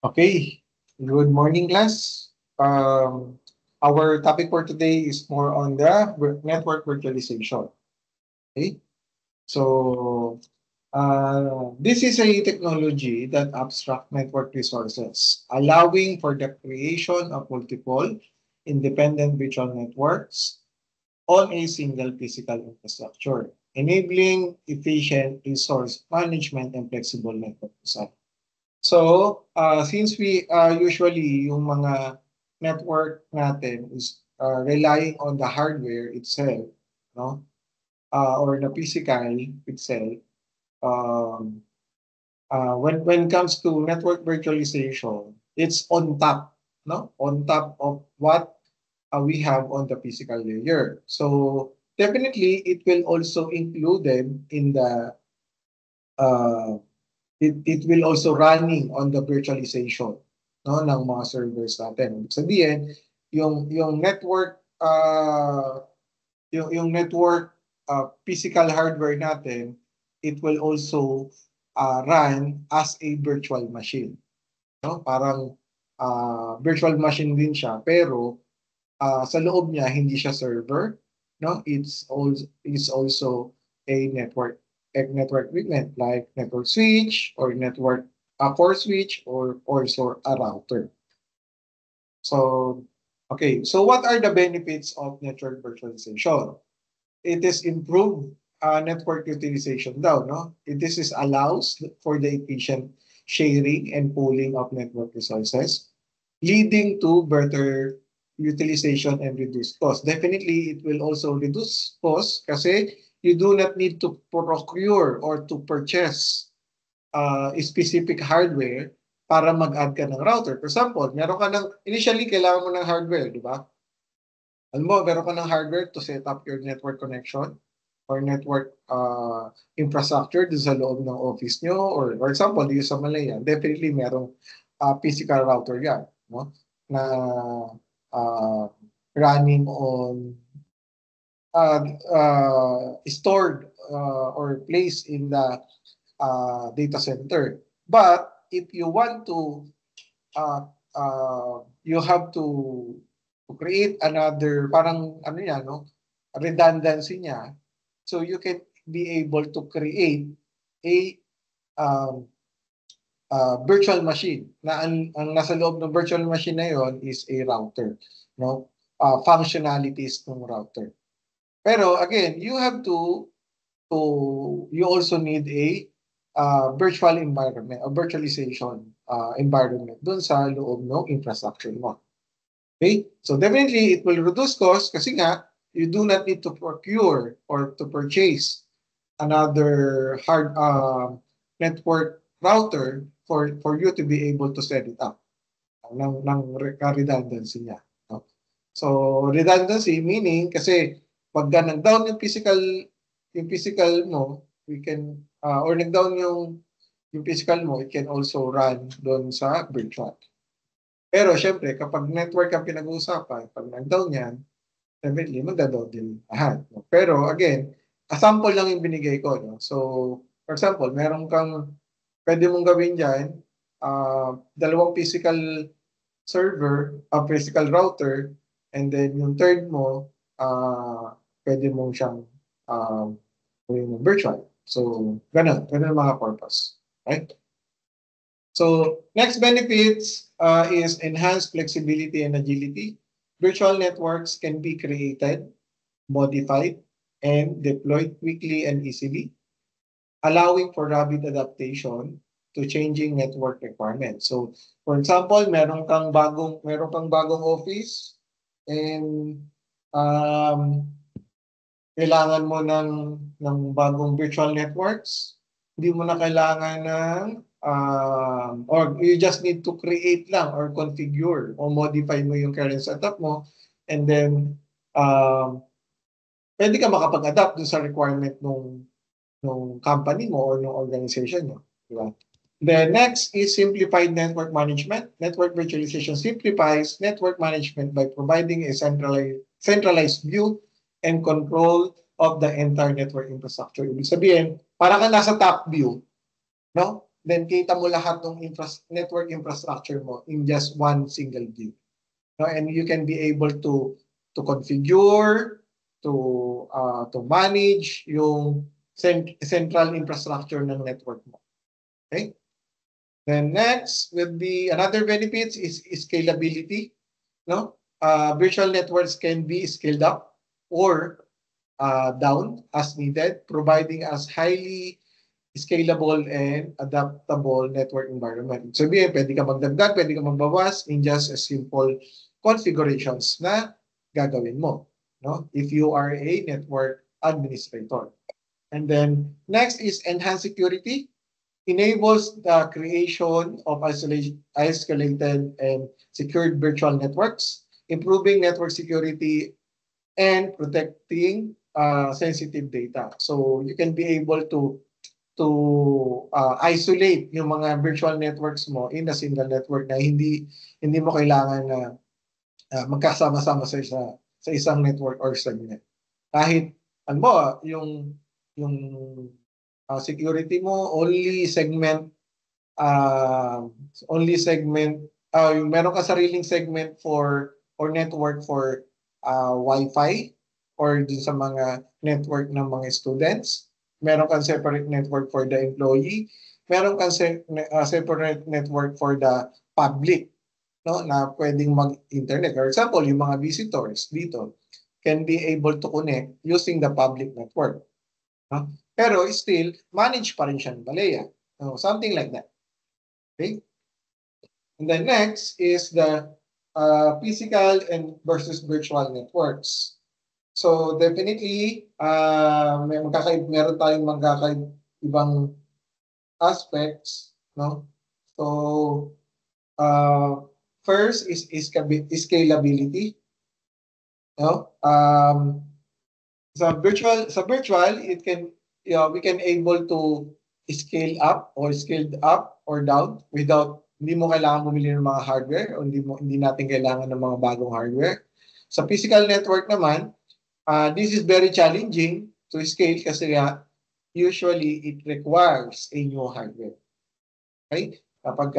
Okay, good morning, class. Our topic for today is more on the network virtualization. Okay, so this is a technology that abstract network resources, allowing for the creation of multiple independent virtual networks on a single physical infrastructure, enabling efficient resource management and flexible network design. So, since we usually yung mga network natin is relying on the hardware itself, no? Or the physical itself, um, when it comes to network virtualization, it's on top, no? On top of what we have on the physical layer. So, definitely, it will also include them in the uh, it will also running on the virtualization, no, ng mga servers natin. Ibig sabihin, yung network yung network physical hardware natin, it will also run as a virtual machine, no? Parang virtual machine din siya, pero sa loob niya hindi siya server, no? It's also a network equipment like network switch or network core switch or also a router. So, okay. So what are the benefits of network virtualization? It is improved network utilization daw, no? This is allows for the efficient sharing and pooling of network resources, leading to better utilization and reduced cost. Definitely, it will also reduce cost kasi you do not need to procure or to purchase specific hardware para mag-add ka ng router. For example, meron ka ng, initially, kailangan mo ng hardware, di ba? Alam mo, meron ka ng hardware to set up your network connection or network infrastructure doon sa loob ng office nyo or for example, dito sa Malaya, definitely merong physical router yan, no? Na uh, running on stored or placed in the data center. But if you want to you have to create another parang ano yan, no? Redundancy niya. So you can be able to create a um, virtual machine na ang nasa loob ng virtual machine na yon is a router, no? Functionalities ng router. Pero again, you also need a virtual environment, a virtualization environment doon sa loob ng infrastructure mo. Okay? So definitely, it will reduce cost kasi nga, you do not need to procure or to purchase another hard network router for you to be able to set it up ng redundancy niya. No? So redundancy meaning kasi pag nag-down yung physical mo, we can or nag-down yung physical mo, it can also run doon sa virtual. Pero syempre, kapag network ang pinag-uusapan, pag nag-down yan, definitely magda-down din lahat. No? Pero again, a sample lang yung binigay ko. No? So, for example, pwede mong gawin dyan, dalawang physical server, a physical router, and then yung third mo, pwede mong siyang gawin ng virtual. So, ganun mga purpose. Right? So, next benefits is enhanced flexibility and agility. Virtual networks can be created, modified, and deployed quickly and easily, allowing for rapid adaptation to changing network requirements. So, for example, meron kang bagong office and kailangan mo ng bagong virtual networks. Hindi mo na kailangan ng or you just need to create lang or configure or modify mo yung current setup mo and then pwede ka makapag-adapt dun sa requirement nung company mo or nung organization mo. Diba? The next is simplified network management. Network virtualization simplifies network management by providing a centralized view and control of the entire network infrastructure. Ibig sabihin, para ka nasa top view, no? then kita mo lahat ng network infrastructure mo in just one single view. No? And you can be able to configure, to manage yung central infrastructure ng network mo. Okay? Then next would be another benefits is scalability. No? Virtual networks can be scaled up or down as needed, providing us highly scalable and adaptable network environment. Sabihin, pwede ka magdagdag, pwede ka magbawas in just a simple configurations na gagawin mo, no? If you are a network administrator. And then next is enhanced security. Enables the creation of isolated and secured virtual networks, improving network security and protecting sensitive data. So you can be able to isolate yung mga virtual networks mo in a single network na hindi mo kailangan na magkasama-sama sa isang network or segment. Kahit yung security mo only segment meron ka sariling segment or network for Wi-Fi or dun sa mga network ng mga students. Meron kang separate network for the employee, meron kang separate network for the public, no, na pwedeng mag-internet. For example, yung mga visitors dito can be able to connect using the public network. No? Pero still, manage pa rin siya ng Balea. No? Something like that. Okay? And then next is the physical and versus virtual networks. So definitely, meron tayong magkakaibang aspects, no? So first is scalability, no? Sa virtual, it can, we can able to scale up or down without, hindi mo kailangan bumili ng mga hardware o hindi natin kailangan ng mga bagong hardware. Sa physical network naman, this is very challenging to scale kasi usually it requires a new hardware. Okay? Kapag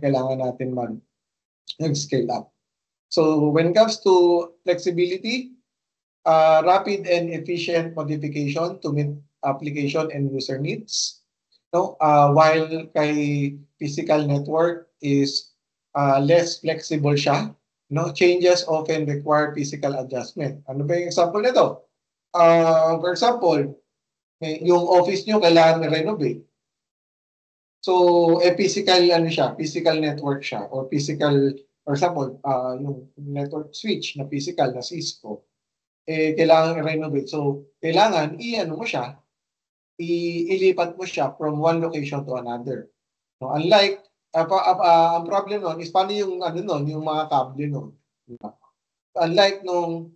kailangan natin mag-scale up. So when it comes to flexibility, rapid and efficient modification to meet application and user needs. No? While kay physical network is less flexible siya, no, changes often require physical adjustment. Ano ba yung example nito? For example, yung office nyo kailangan renovate. So, physical network siya, or physical, for example, yung network switch na physical na Cisco, kailangan renovate. So, kailangan ilipat mo siya from one location to another. So, unlike ang problem nun is paano yung yung mga kable nun. Unlike nung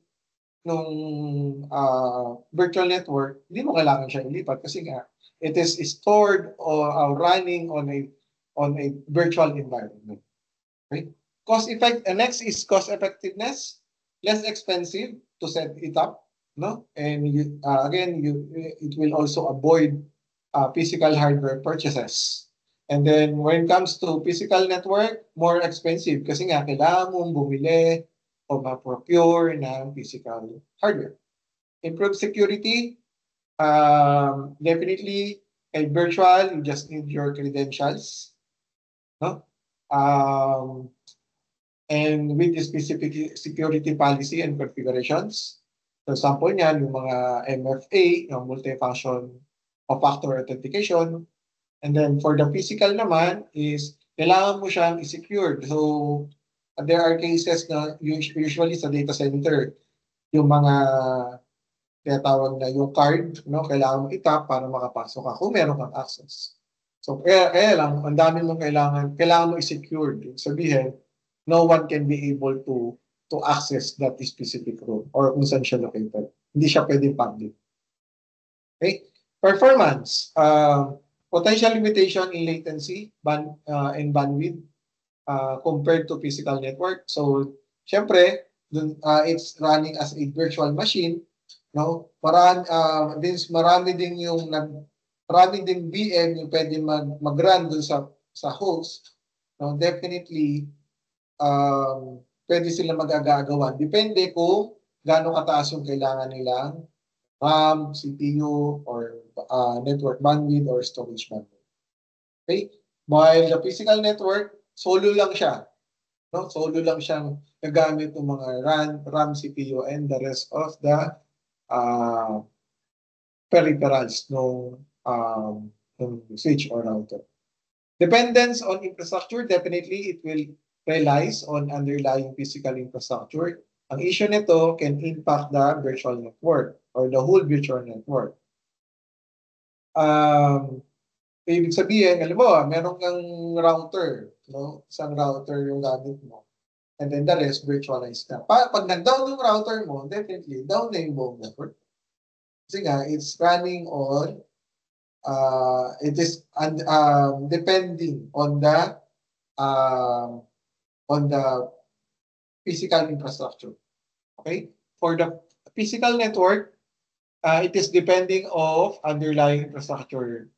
virtual network, hindi mo kailangan siya ilipat kasi nga it is stored or running on a virtual environment. Right? Next is cost effectiveness, less expensive to set it up, no? And it will also avoid physical hardware purchases. And then when it comes to physical network, more expensive kasi nga kailangan mong bumili o ma-procure ng physical hardware. Improve security, definitely a virtual, you just need your credentials, no? And with the specific security policy and configurations. For example niyan, yung mga MFA, yung multi-function o factor authentication. And then for the physical naman is kailangan mo siyang i-secure. So there are cases na usually sa data center, yung mga tinatawag na yung card, no, kailangan mo itap para makapasok ka kung meron kang access. So kaya lang, ang dami mong kailangan mo i-secure. Sabihin, no one can be able to access that specific room or kung saan siya located. Hindi siya pwedeng public. Okay? Performance. Potential limitation in latency and bandwidth compared to physical network. So, syempre, it's running as a virtual machine. No? Marami din yung marami ding VM yung pwede mag-run dun sa host, no? Definitely, pwede sila magagagawa. Depende kung gaano kataas yung kailangan nilang RAM, CPU, or network bandwidth or storage bandwidth. Okay? While the physical network, solo lang siya. No? Solo lang siyang nagamit ng mga RAM, CPU, and the rest of the uh, peripherals ng switch or router. Dependence on infrastructure, definitely it will relies on underlying physical infrastructure. Ang issue nito can impact the virtual network or the whole virtual network. Ibig sabihin, alam mo, meron kang router, no? Isang router yung gamit mo. And then the rest virtualized na. Pag nag-down yung router mo, definitely down na yung buong network. Kasi nga, it's running on it is depending on the physical infrastructure. Okay? For the physical network, it is depending of underlying infrastructure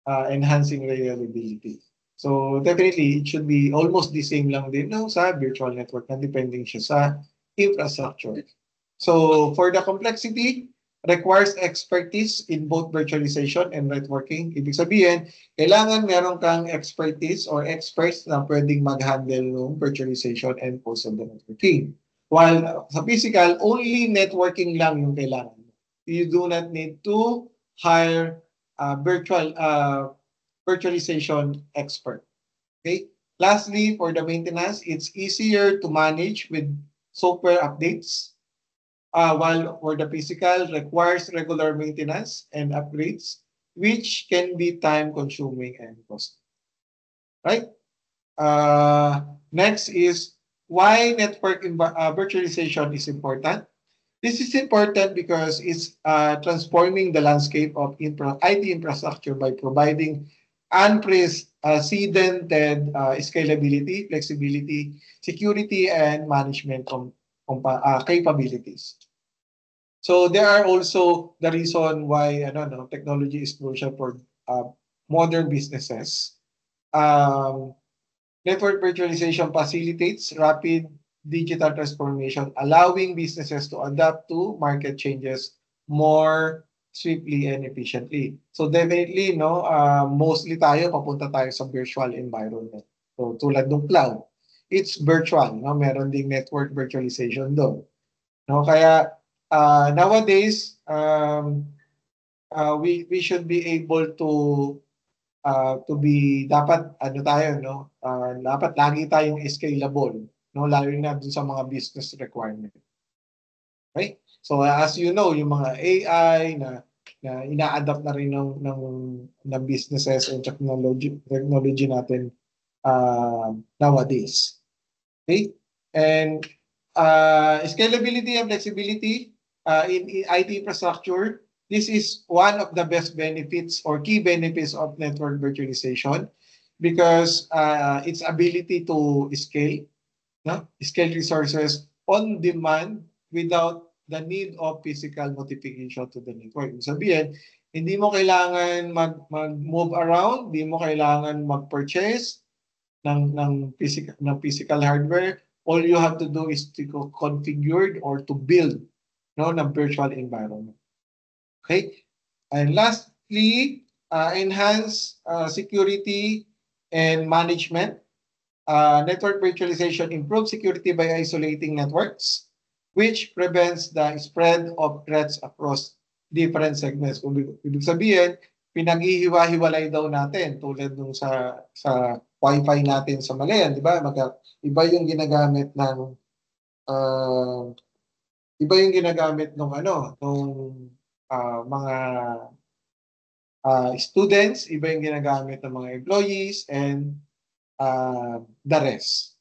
enhancing reliability. So definitely, it should be almost the same lang din no, sa virtual network na depending siya sa infrastructure. So for the complexity, requires expertise in both virtualization and networking. Ibig sabihin, kailangan meron kang expertise or experts na pwedeng mag-handle ng virtualization and also the networking. While sa physical, only networking lang yung kailangan. You do not need to hire a virtualization expert. Okay? Lastly, for the maintenance, it's easier to manage with software updates. While for the physical requires regular maintenance and upgrades, which can be time-consuming and costly. Right? Next is why network virtualization is important. This is important because it's transforming the landscape of IT infrastructure by providing unprecedented scalability, flexibility, security, and management capabilities. So there are also the reason why technology is crucial for modern businesses. Network virtualization facilitates rapid digital transformation, allowing businesses to adapt to market changes more swiftly and efficiently. So definitely, mostly papunta tayo sa virtual environment. So tulad ng cloud, it's virtual, meron ding network virtualization doon. Kaya nowadays, we should be able to be dapat dapat lagi tayong scalable, lalo na dun sa mga business requirement. Okay? So as you know, yung mga AI na ina-adapt na rin ng businesses and technology natin nowadays. Okay? And scalability and flexibility in IT infrastructure, this is one of the best benefits or key benefits of network virtualization because its ability to scale resources on demand without the need of physical notification to the network. Ibig sabihin, hindi mo kailangan mag-move around, hindi mo kailangan mag-purchase ng physical hardware. All you have to do is to configure or to build ng virtual environment. Okay? And lastly, enhance security and management. Network virtualization improves security by isolating networks, which prevents the spread of threats across different segments. Kung ibig sabihin, pinaghihiwa-hiwalay daw natin tulad nung sa Wi-Fi natin sa Malayan, di ba? Iba yung ginagamit ng mga students, iba yung ginagamit ng mga employees and the rest.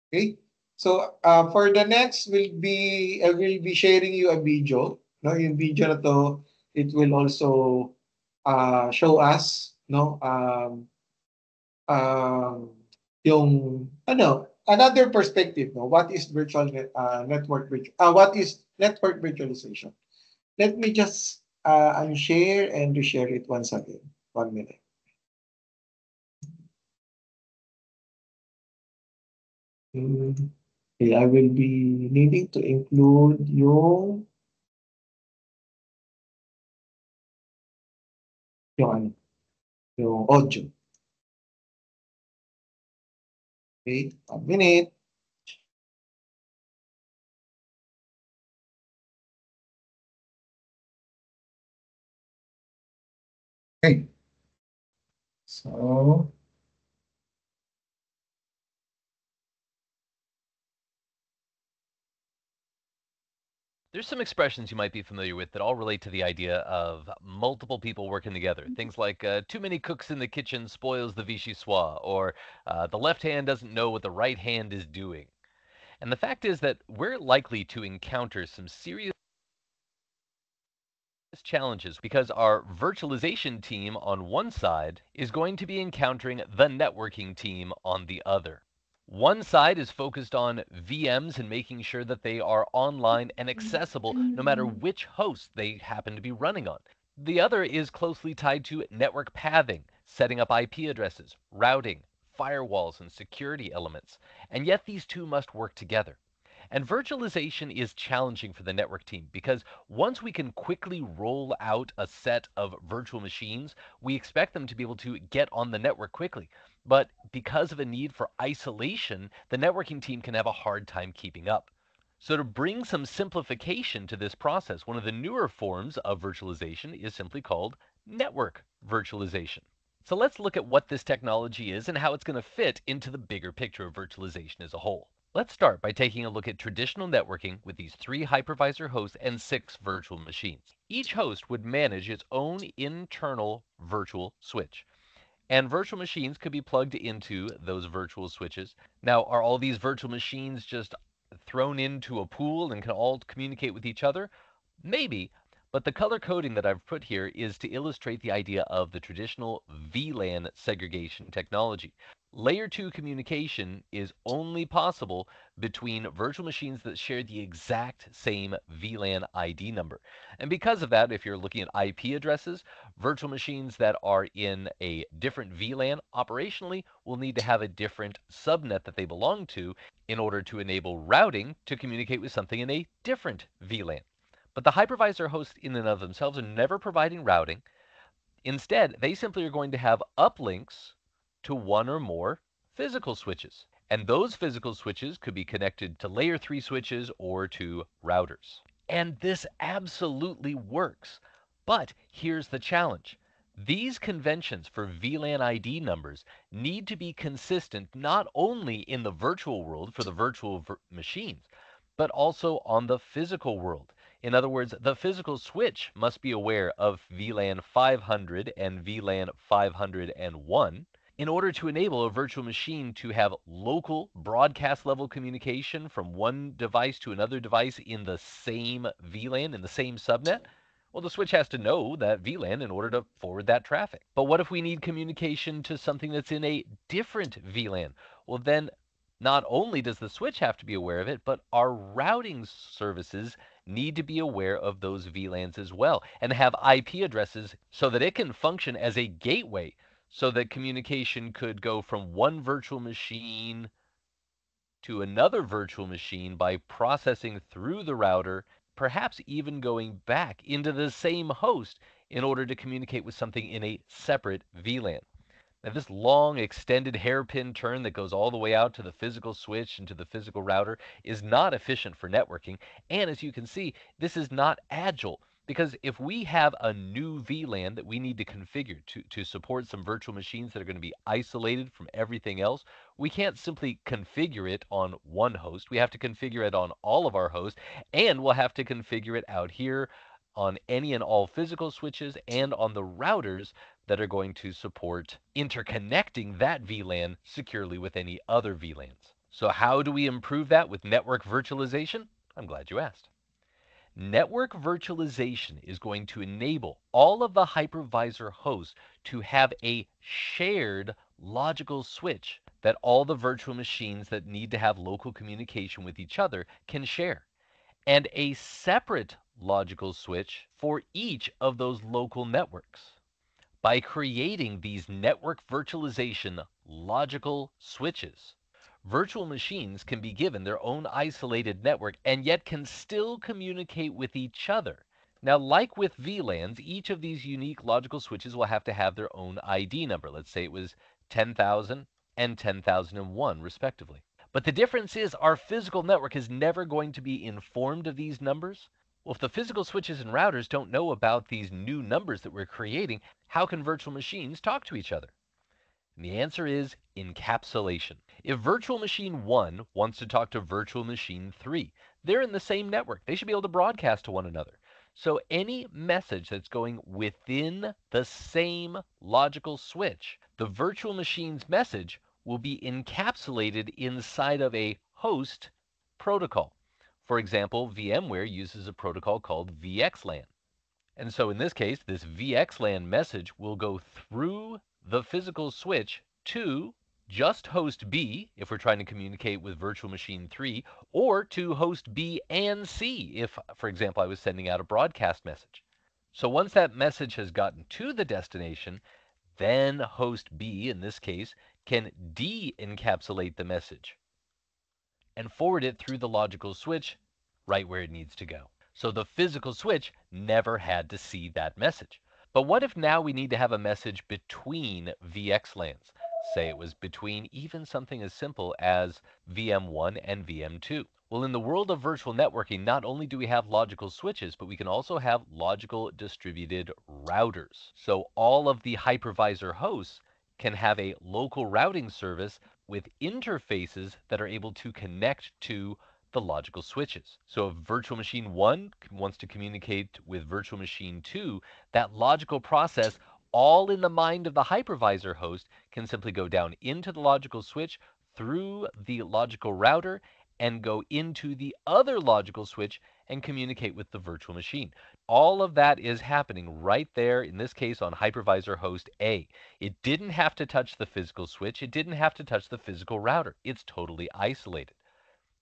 Okay? So for the next I will be sharing you a video. Yung video na to, it will also show us yung another perspective, what is network virtualization. Let me just unshare and reshare it once again. 1 minute. Okay, I will be needing to include yung ano, yung audio. Okay, 1 minute. Okay. So, There's some expressions you might be familiar with that all relate to the idea of multiple people working together. Things like too many cooks in the kitchen spoils the vichyssoise, or the left hand doesn't know what the right hand is doing. And the fact is that we're likely to encounter some serious challenges because our virtualization team on one side is going to be encountering the networking team on the other. One side is focused on VMs and making sure that they are online and accessible no matter which host they happen to be running on. The other is closely tied to network pathing, setting up IP addresses, routing, firewalls, and security elements. And yet these two must work together. And virtualization is challenging for the network team because once we can quickly roll out a set of virtual machines, we expect them to be able to get on the network quickly. But because of a need for isolation, the networking team can have a hard time keeping up. So, to bring some simplification to this process, one of the newer forms of virtualization is simply called network virtualization. So, let's look at what this technology is and how it's going to fit into the bigger picture of virtualization as a whole. Let's start by taking a look at traditional networking with these 3 hypervisor hosts and 6 virtual machines. Each host would manage its own internal virtual switch, and virtual machines could be plugged into those virtual switches. Now, are all these virtual machines just thrown into a pool and can all communicate with each other? Maybe, but the color coding that I've put here is to illustrate the idea of the traditional VLAN segregation technology. Layer 2 communication is only possible between virtual machines that share the exact same VLAN ID number. And because of that, if you're looking at IP addresses, virtual machines that are in a different VLAN operationally will need to have a different subnet that they belong to in order to enable routing to communicate with something in a different VLAN. But the hypervisor hosts in and of themselves are never providing routing. Instead, they simply are going to have uplinks to one or more physical switches. And those physical switches could be connected to layer 3 switches or to routers. And this absolutely works. But here's the challenge. These conventions for VLAN ID numbers need to be consistent not only in the virtual world for the virtual machines, but also on the physical world. In other words, the physical switch must be aware of VLAN 500 and VLAN 501 in order to enable a virtual machine to have local broadcast level communication from one device to another device in the same VLAN, in the same subnet. Well, the switch has to know that VLAN in order to forward that traffic. But what if we need communication to something that's in a different VLAN? Well, then not only does the switch have to be aware of it, but our routing services need to be aware of those VLANs as well and have IP addresses so that it can function as a gateway so that communication could go from one virtual machine to another virtual machine by processing through the router, perhaps even going back into the same host in order to communicate with something in a separate VLAN. Now, this long, extended hairpin turn that goes all the way out to the physical switch and to the physical router is not efficient for networking. And as you can see, this is not agile because if we have a new VLAN that we need to configure to support some virtual machines that are going to be isolated from everything else, we can't simply configure it on one host. We have to configure it on all of our hosts, and we'll have to configure it out here on any and all physical switches and on the routers that are going to support interconnecting that VLAN securely with any other VLANs. So how do we improve that with network virtualization? I'm glad you asked. Network virtualization is going to enable all of the hypervisor hosts to have a shared logical switch that all the virtual machines that need to have local communication with each other can share, and a separate logical switch for each of those local networks. By creating these network virtualization logical switches, virtual machines can be given their own isolated network and yet can still communicate with each other. Now, like with VLANs, each of these unique logical switches will have to have their own ID number. Let's say it was 10,000 and 10,001, respectively. But the difference is our physical network is never going to be informed of these numbers. Well, if the physical switches and routers don't know about these new numbers that we're creating, how can virtual machines talk to each other? And the answer is encapsulation. If virtual machine 1 wants to talk to virtual machine 3, they're in the same network. They should be able to broadcast to one another. So any message that's going within the same logical switch, the virtual machine's message will be encapsulated inside of a host protocol. For example, VMware uses a protocol called VXLAN. And so in this case, this VXLAN message will go through the physical switch to just host B, if we're trying to communicate with virtual machine 3, or to host B and C, if, for example, I was sending out a broadcast message. So once that message has gotten to the destination, then host B, in this case, can de-encapsulate the message and forward it through the logical switch right where it needs to go. So the physical switch never had to see that message. But what if now we need to have a message between VXLANs? Say it was between even something as simple as VM1 and VM2. Well, in the world of virtual networking, not only do we have logical switches, but we can also have logical distributed routers. So all of the hypervisor hosts can have a local routing service with interfaces that are able to connect to the logical switches. So if virtual machine 1 wants to communicate with virtual machine 2, that logical process, all in the mind of the hypervisor host, can simply go down into the logical switch through the logical router and go into the other logical switch and communicate with the virtual machine. All of that is happening right there, in this case on hypervisor host A. It didn't have to touch the physical switch. It didn't have to touch the physical router. It's totally isolated.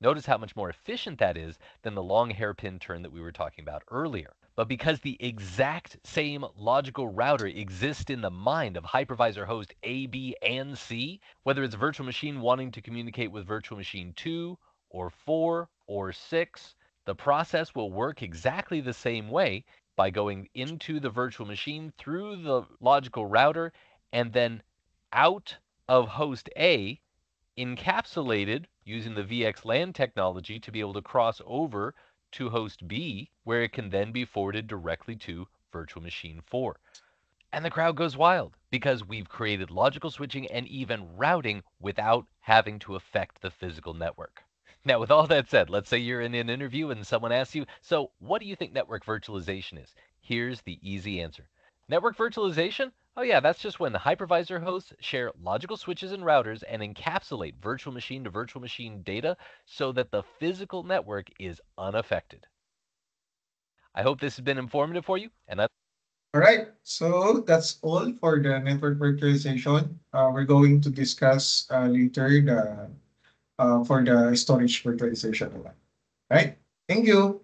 Notice how much more efficient that is than the long hairpin turn that we were talking about earlier. But because the exact same logical router exists in the mind of hypervisor host A, B, and C, whether it's virtual machine wanting to communicate with virtual machine 2 or 4 or 6, the process will work exactly the same way by going into the virtual machine through the logical router and then out of host A, encapsulated using the VXLAN technology to be able to cross over to host B, where it can then be forwarded directly to virtual machine 4. And the crowd goes wild because we've created logical switching and even routing without having to affect the physical network. Now, with all that said, let's say you're in an interview and someone asks you, so what do you think network virtualization is? Here's the easy answer. Network virtualization? Oh yeah, that's just when the hypervisor hosts share logical switches and routers and encapsulate virtual machine to virtual machine data so that the physical network is unaffected. I hope this has been informative for you, and that's All right, so that's all for the network virtualization. We're going to discuss later the for the storage virtualization. Right? Thank you.